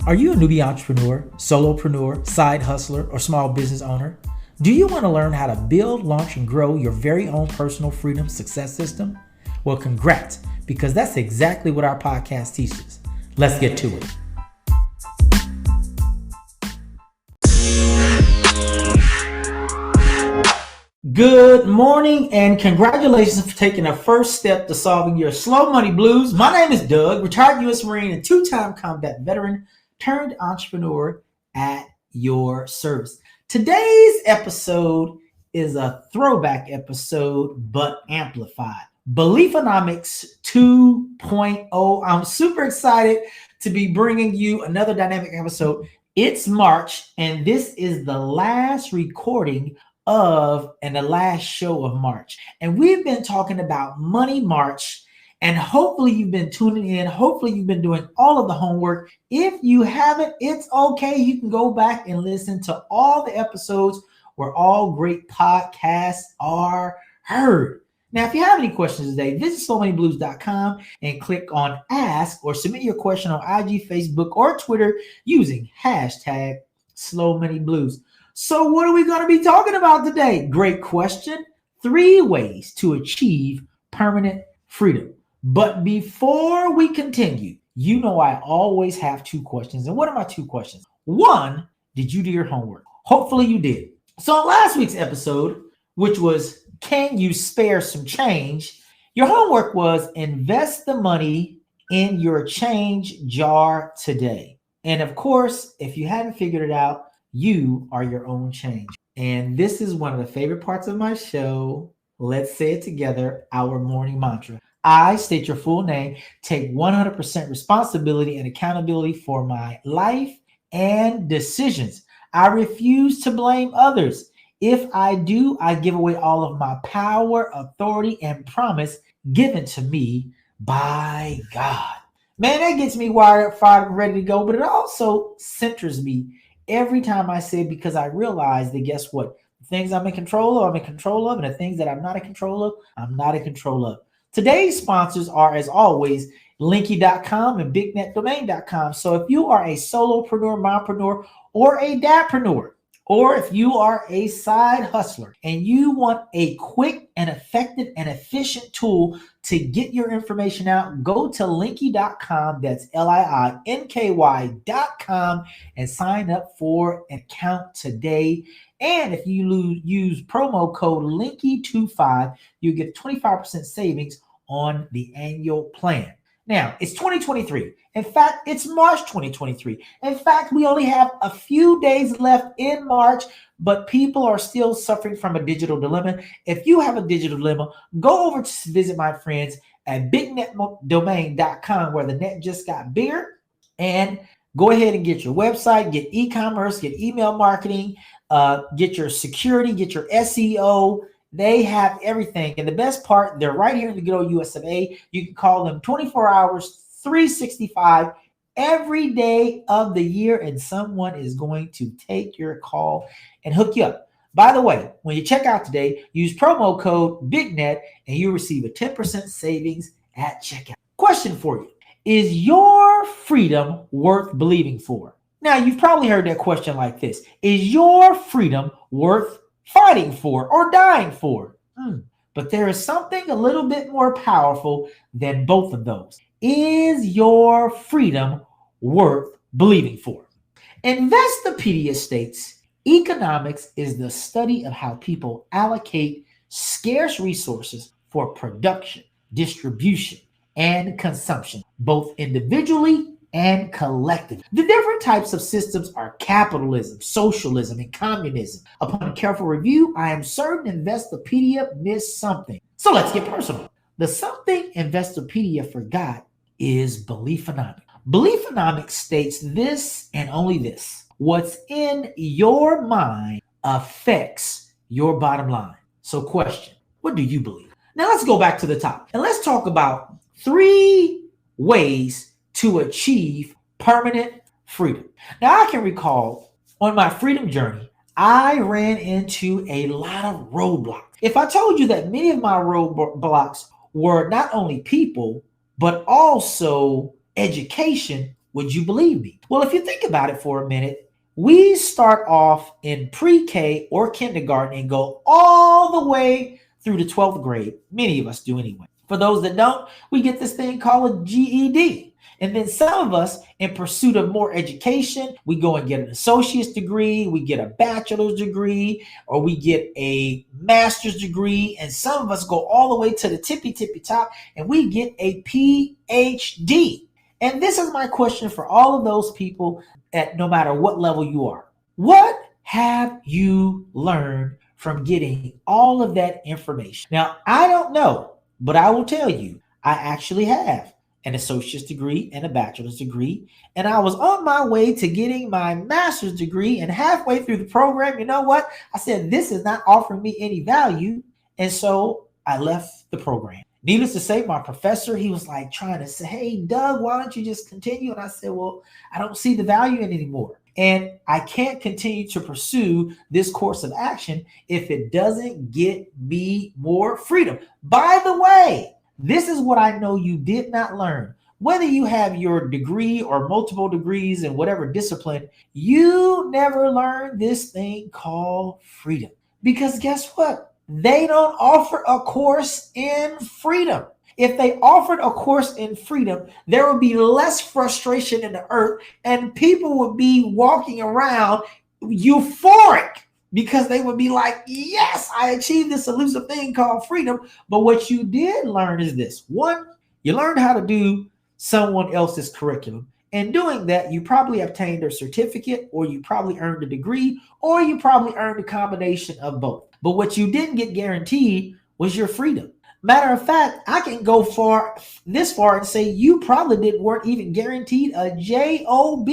Are you a newbie entrepreneur, solopreneur, side hustler, or small business owner? Do you want to learn how to build, launch, and grow your very own personal freedom success system? Well, congrats, because that's exactly what our podcast teaches. Let's get to it. Good morning and congratulations for taking a first step to solving your slow money blues. My name is Doug, retired U.S. Marine and two-time combat veteran turned entrepreneur at your service. Today's episode is a throwback episode, but amplified. Beliefonomics 2.0. I'm super excited to be bringing you another dynamic episode. It's March, and this is the last recording and the last show of March. And we've been talking about Money March, and hopefully you've been tuning in. Hopefully you've been doing all of the homework. If you haven't, it's okay. You can go back and listen to all the episodes where all great podcasts are heard. Now, if you have any questions today, visit slowmoneyblues.com and click on Ask or submit your question on IG, Facebook, or Twitter using hashtag SlowMoneyBlues. So what are we going to be talking about today? Great question. 3 ways to achieve permanent freedom. But before we continue, you know I always have 2 questions. And what are my 2 questions? 1, did you do your homework? Hopefully you did. So in last week's episode, which was, can you spare some change? Your homework was invest the money in your change jar today. And of course, if you hadn't figured it out, you are your own change. And this is one of the favorite parts of my show. Let's say it together, our morning mantra. I state your full name, take 100% responsibility and accountability for my life and decisions. I refuse to blame others. If I do, I give away all of my power, authority, and promise given to me by God. Man, that gets me wired up, fired, and ready to go, but it also centers me every time I say it, because I realize that guess what? The things I'm in control of, I'm in control of, and the things that I'm not in control of, I'm not in control of. Today's sponsors are, as always, Linky.com and BigNetDomain.com. So if you are a solopreneur, mompreneur, or a dadpreneur, or if you are a side hustler and you want a quick and effective and efficient tool to get your information out, go to Linky.com, that's LIINKY.com, and sign up for an account today. And if you use promo code LINKY25, you get 25% savings on the annual plan. Now, it's 2023. In fact, it's March 2023. In fact, we only have a few days left in March, but people are still suffering from a digital dilemma. If you have a digital dilemma, go over to visit my friends at bignetdomain.com, where the net just got bigger, and go ahead and get your website, get e-commerce, get email marketing, get your security, get your SEO. They have everything. And the best part, they're right here in the good old US of A. You can call them 24 hours, 365, every day of the year, and someone is going to take your call and hook you up. By the way, when you check out today, use promo code BIGNET and you receive a 10% savings at checkout. Question for you. Is your freedom worth believing for? Now, you've probably heard that question like this. Is your freedom worth fighting for or dying for? But there is something a little bit more powerful than both of those. Is your freedom worth believing for? Investopedia states, economics is the study of how people allocate scarce resources for production, distribution, and consumption, both individually and collective. The different types of systems are capitalism, socialism, and communism. Upon careful review, I am certain Investopedia missed something. So let's get personal. The something Investopedia forgot is Beliefonomics. Beliefonomics states this and only this: what's in your mind affects your bottom line. So question, what do you believe? Now let's go back to the top and let's talk about 3 ways to achieve permanent freedom. Now, I can recall on my freedom journey, I ran into a lot of roadblocks. If I told you that many of my roadblocks were not only people, but also education, Would you believe me? Well, if you think about it for a minute, we start off in pre-K or kindergarten and go all the way through the 12th grade. Many of us do anyway. For those that don't, we get this thing called a GED. And then some of us, in pursuit of more education, we go and get an associate's degree, we get a bachelor's degree, or we get a master's degree. And some of us go all the way to the tippy top and we get a PhD. And this is my question for all of those people at no matter what level you are. What have you learned from getting all of that information? Now, I don't know, but I will tell you, I actually have an associate's degree and a bachelor's degree. And I was on my way to getting my master's degree. And halfway through the program, you know what? I said, this is not offering me any value. And so I left the program. Needless to say, my professor, he was like trying to say, hey, Doug, why don't you just continue? And I said, well, I don't see the value in it anymore. And I can't continue to pursue this course of action if it doesn't get me more freedom. By the way, this is what I know you did not learn. Whether you have your degree or multiple degrees in whatever discipline, you never learned this thing called freedom. Because guess what? They don't offer a course in freedom. If they offered a course in freedom, there would be less frustration in the earth and people would be walking around euphoric because they would be like, yes, I achieved this elusive thing called freedom. But what you did learn is this. One, you learned how to do someone else's curriculum. And doing that, you probably obtained a certificate, or you probably earned a degree, or you probably earned a combination of both. But what you didn't get guaranteed was your freedom. Matter of fact, I can go this far and say you probably weren't even guaranteed a job,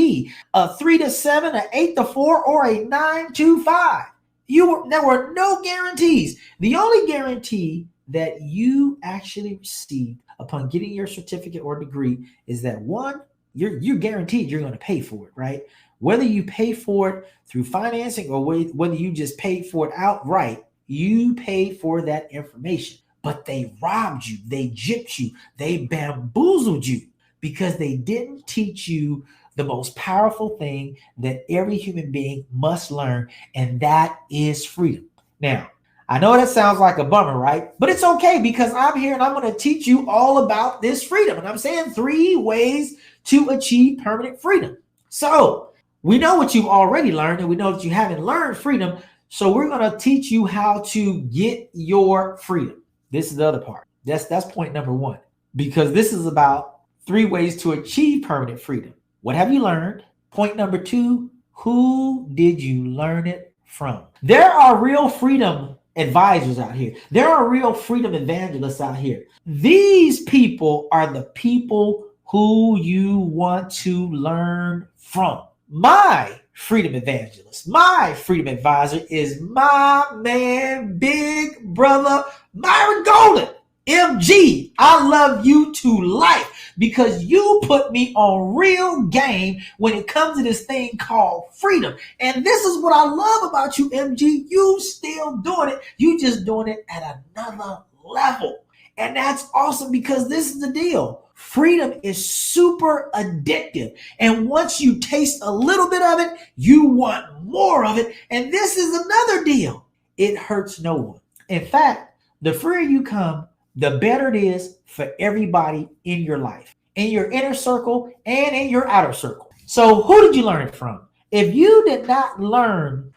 a 3 to 7, an 8 to 4, or a 9 to 5. There were no guarantees. The only guarantee that you actually received upon getting your certificate or degree is that one, you're guaranteed you're going to pay for it, right? Whether you pay for it through financing or whether you just paid for it outright, you paid for that information. But they robbed you, they gypped you, they bamboozled you because they didn't teach you the most powerful thing that every human being must learn, and that is freedom. Now, I know that sounds like a bummer, right? But it's okay because I'm here and I'm going to teach you all about this freedom. And I'm saying 3 ways to achieve permanent freedom. So we know what you've already learned, and we know that you haven't learned freedom. So we're going to teach you how to get your freedom. This is the other part. That's point number 1, because this is about 3 ways to achieve permanent freedom. What have you learned? Point number 2, who did you learn it from? There are real freedom advisors out here. There are real freedom evangelists out here. These people are the people who you want to learn from. My freedom evangelist, my freedom advisor is my man, big brother, Myron Golden. MG, I love you to life because you put me on real game when it comes to this thing called freedom. And this is what I love about you, MG. You still doing it. You just doing it at another level. And that's awesome because this is the deal. Freedom is super addictive. And once you taste a little bit of it, you want more of it. And this is another deal. It hurts no one. In fact, the freer you come, the better it is for everybody in your life, in your inner circle and in your outer circle. So who did you learn it from? If you did not learn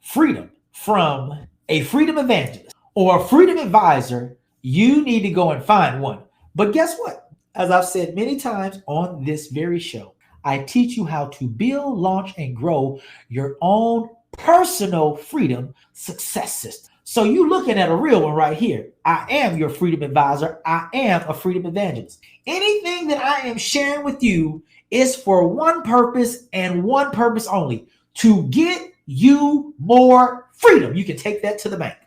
freedom from a freedom evangelist or a freedom advisor, you need to go and find one. But guess what? As I've said many times on this very show, I teach you how to build, launch, and grow your own personal freedom success system. So you looking at a real one right here. I am your freedom advisor. I am a freedom evangelist. Anything that I am sharing with you is for one purpose and one purpose only, to get you more freedom. You can take that to the bank.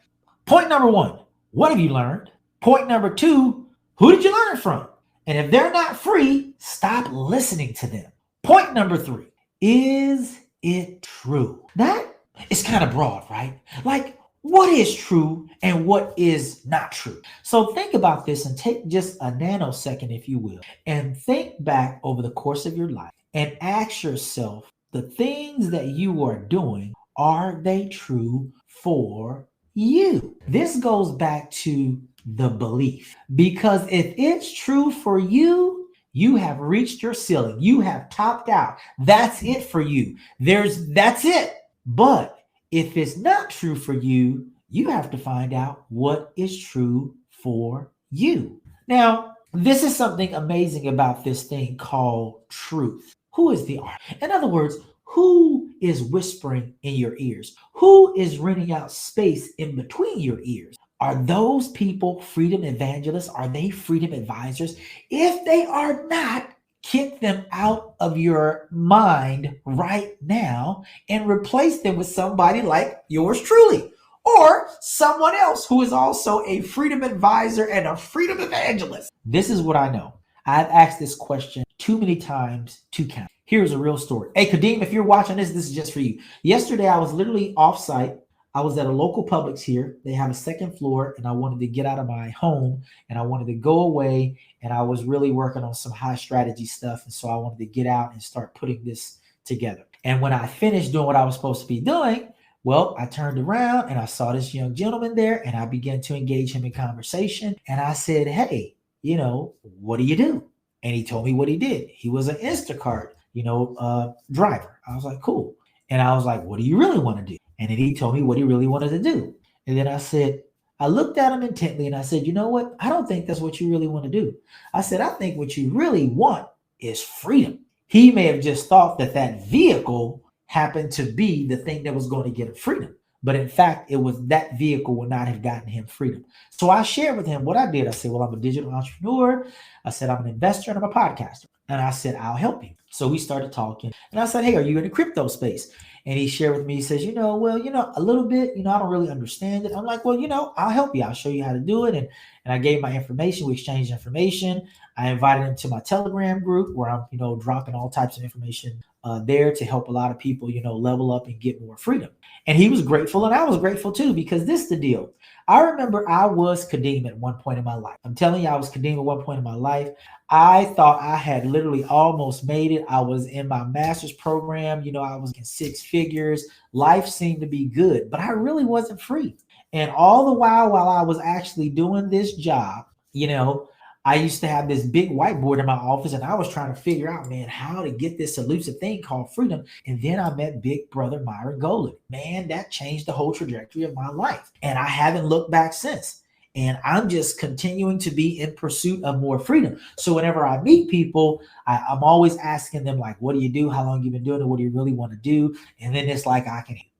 Point number 1, what have you learned? Point number 2, who did you learn it from? And if they're not free, stop listening to them. Point number 3, is it true? That is kind of broad, right? Like, what is true and what is not true. So think about this and take just a nanosecond, if you will, and think back over the course of your life and ask yourself the things that you are doing, are they true for you? This goes back to the belief, because if it's true for you, you have reached your ceiling. You have topped out. That's it for you. That's it. But if it's not true for you, you have to find out what is true for you. Now, this is something amazing about this thing called truth. Who is the art? In other words, who is whispering in your ears? Who is renting out space in between your ears? Are those people freedom evangelists? Are they freedom advisors? If they are not, kick them out of your mind right now and replace them with somebody like yours truly, or someone else who is also a freedom advisor and a freedom evangelist. This is what I know. I've asked this question too many times to count. Here's a real story. Hey, Kadeem, if you're watching this is just for you. Yesterday, I was literally off site. I was at a local Publix here. They have a second floor, and I wanted to get out of my home, and I wanted to go away, and I was really working on some high strategy stuff, and so I wanted to get out and start putting this together. And when I finished doing what I was supposed to be doing, well, I turned around and I saw this young gentleman there, and I began to engage him in conversation, and I said, hey, what do you do? And he told me what he did. He was an Instacart, driver. I was like, cool. And I was like, what do you really want to do? And then he told me what he really wanted to do. And then I looked at him intently and I said, you know what? I don't think that's what you really want to do. I said, I think what you really want is freedom. He may have just thought that vehicle happened to be the thing that was going to get him freedom. But in fact, it was that vehicle would not have gotten him freedom. So I shared with him what I did. I said, well, I'm a digital entrepreneur. I said, I'm an investor and I'm a podcaster. And I said, I'll help you. So we started talking. And I said, hey, are you in the crypto space? And he shared with me, he says, a little bit, I don't really understand it. I'm like, well, I'll help you. I'll show you how to do it. And I gave my information. We exchanged information. I invited him to my Telegram group where I'm, dropping all types of information there to help a lot of people, level up and get more freedom. And he was grateful. And I was grateful too, because this is the deal. I remember I was Kadeem at one point in my life. I'm telling you, I was Kadeem at one point in my life. I thought I had literally almost made it. I was in my master's program. I was in six figures. Life seemed to be good, but I really wasn't free. And all the while I was actually doing this job, I used to have this big whiteboard in my office and I was trying to figure out, man, how to get this elusive thing called freedom. And then I met Big Brother Myron Golden. Man, that changed the whole trajectory of my life. And I haven't looked back since. And I'm just continuing to be in pursuit of more freedom. So whenever I meet people, I'm always asking them, like, what do you do? How long have you been doing it? What do you really want to do? And then it's like,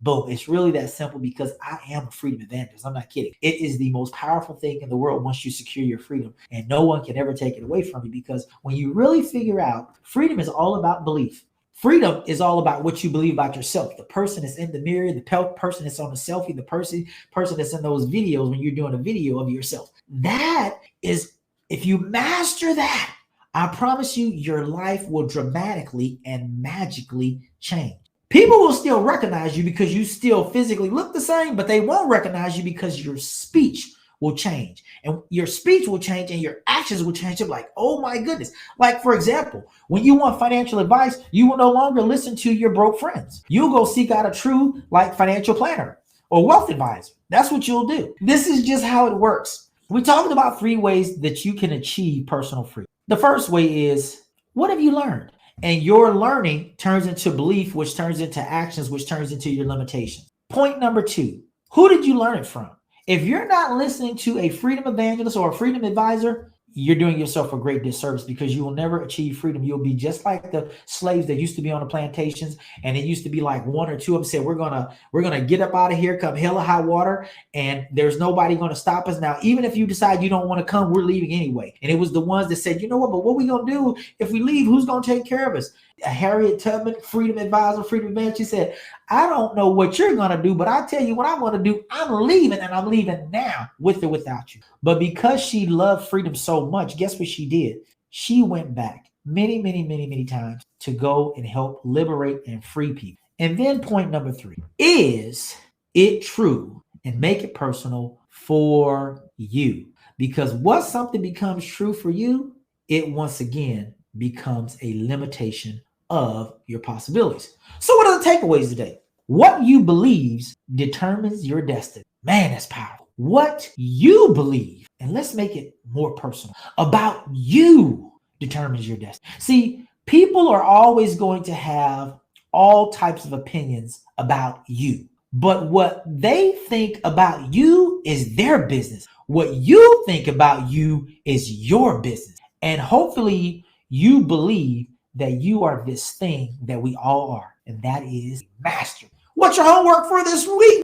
boom. It's really that simple because I am a freedom evangelist. I'm not kidding. It is the most powerful thing in the world once you secure your freedom. And no one can ever take it away from you, because when you really figure out, freedom is all about belief. Freedom is all about what you believe about yourself. The person that's in the mirror, the person that's on the selfie, the person that's in those videos when you're doing a video of yourself. That is, if you master that, I promise you, your life will dramatically and magically change. People will still recognize you because you still physically look the same, but they won't recognize you because your speech will change, and your speech will change and your actions will change. You're like, oh my goodness. Like, for example, when you want financial advice, you will no longer listen to your broke friends. You'll go seek out a true financial planner or wealth advisor. That's what you'll do. This is just how it works. We talked about 3 ways that you can achieve personal freedom. The first way is, what have you learned? And your learning turns into belief, which turns into actions, which turns into your limitations. Point number 2, who did you learn it from? If you're not listening to a freedom evangelist or a freedom advisor, you're doing yourself a great disservice, because you will never achieve freedom. You'll be just like the slaves that used to be on the plantations, and it used to be like 1 or 2 of them said, we're gonna get up out of here, come hell or high water, and there's nobody going to stop us. Now, even if you decide you don't want to come, we're leaving anyway. And it was the ones that said, you know what, but what we gonna do if we leave? Who's gonna take care of us? Harriet Tubman, freedom advisor, freedom evangelist, she said, I don't know what you're going to do, but I tell you what I'm going to do. I'm leaving, and I'm leaving now, with or without you. But because she loved freedom so much, guess what she did? She went back many, many, many, many times to go and help liberate and free people. And then point number 3, is it true and make it personal for you. Because once something becomes true for you, it once again becomes a limitation of your possibilities. So, what are the takeaways today? What you believe determines your destiny. Man, that's powerful. What you believe, and let's make it more personal, about you determines your destiny. See, people are always going to have all types of opinions about you. But what they think about you is their business. What you think about you is your business. And hopefully you believe that you are this thing that we all are, and that is master. What's your homework for this week?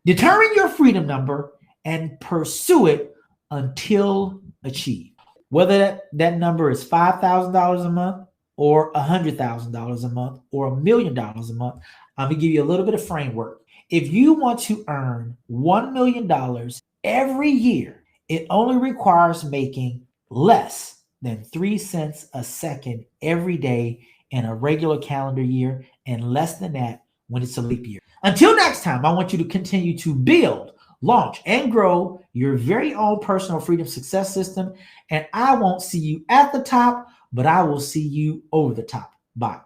Determine your freedom number and pursue it until achieved. Whether that number is $5,000 a month or $100,000 a month or $1 million a month, I'm going to give you a little bit of framework. If you want to earn $1 million every year, it only requires making less than 3 cents a second every day in a regular calendar year, and less than that when it's a leap year. Until next time, I want you to continue to build, launch, and grow your very own personal freedom success system. And I won't see you at the top, but I will see you over the top. Bye.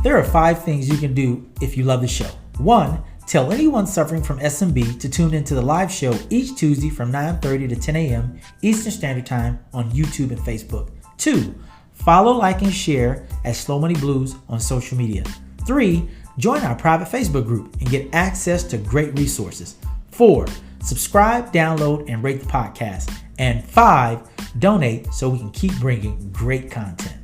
There are 5 things you can do if you love the show. 1, tell anyone suffering from SMB to tune into the live show each Tuesday from 9:30 to 10 a.m. Eastern Standard Time on YouTube and Facebook. 2, follow, like, and share at Slow Money Blues on social media. 3, join our private Facebook group and get access to great resources. 4, subscribe, download, and rate the podcast. And 5, donate so we can keep bringing great content.